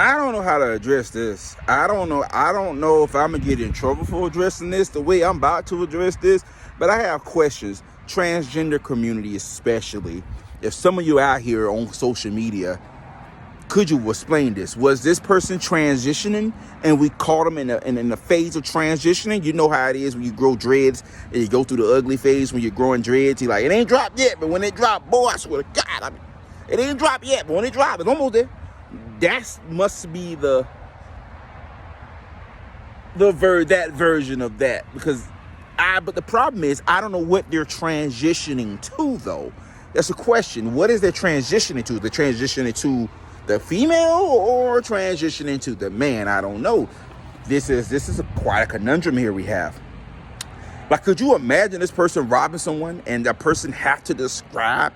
I don't know how to address this. I don't know if I'm gonna get in trouble for addressing this the way I'm about to address this, but I have questions. Transgender community especially. If some of you out here on social media, could you explain this? Was this person transitioning and we caught them in the phase of transitioning? You know how it is when you grow dreads and you go through the ugly phase when you're growing dreads. You're like, it ain't dropped yet, but when it dropped, boy, I swear to God, it ain't dropped yet, but when it dropped, it's almost there. That must be that version of that, but the problem is I don't know what they're transitioning to though. That's a question. What is they transitioning to? They're transitioning to the female or transitioning to the man? I don't know. This is quite a conundrum here we have. Like, could you imagine this person robbing someone and that person have to describe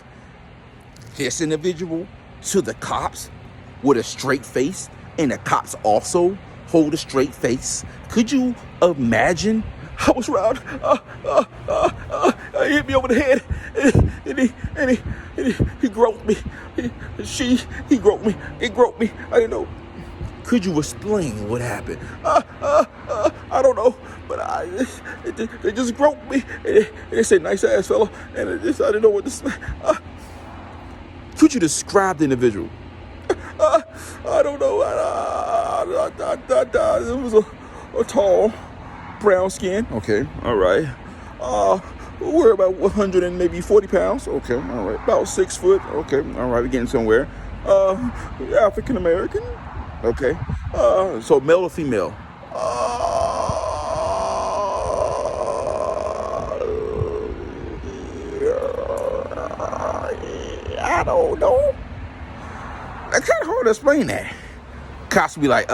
this individual to the cops with a straight face, and the cops also hold a straight face? Could you imagine? I was robbed. He hit me over the head, and he groped me. He groped me. It groped me. I didn't know. Could you explain what happened? I don't know, but they just groped me. And they said, "Nice ass fella," and I didn't know what to. Could you describe the individual? I don't know. It was a tall, brown skin. Okay, all right. We're about 100 and maybe 40 pounds. Okay, all right. About 6 foot. Okay, all right. We're getting somewhere. African American. Okay. So male or female? I don't know. It's kind of hard to explain that. Cops will be like,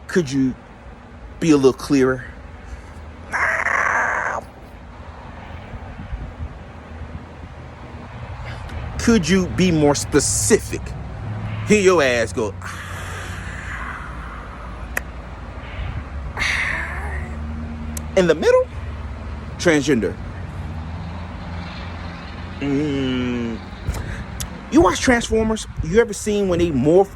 could you be a little clearer? Could you be more specific? Hear your ass go. In the middle? Transgender. You watch Transformers? You ever seen when they morph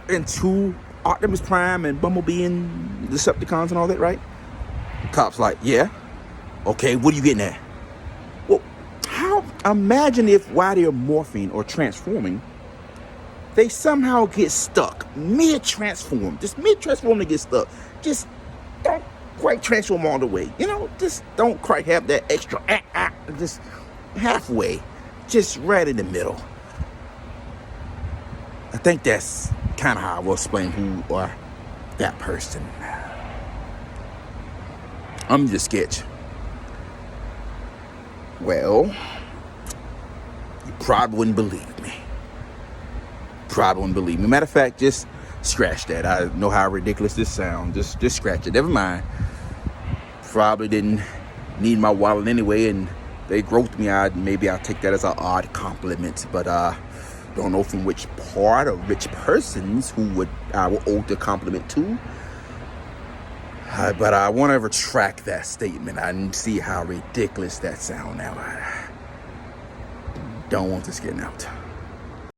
into Optimus Prime and Bumblebee and Decepticons and all that, right? Cops like, yeah. Okay, what are you getting at? Well, imagine if while they're morphing or transforming, they somehow get stuck mid-transform. Just mid-transform, they get stuck. Just don't quite transform all the way. Just don't quite have that extra, just halfway. Just right in the middle. I think that's kind of how I will explain who or that person. I'm just sketch. Well, you probably wouldn't believe me. Matter of fact, just scratch that. I know how ridiculous this sounds. Just scratch it. Never mind. Probably didn't need my wallet anyway, and they groped me. Maybe I'll take that as an odd compliment, but don't know from which part or which persons I will owe the compliment to. But I want to retract that statement. I see how ridiculous that sounds now. I don't want this getting out.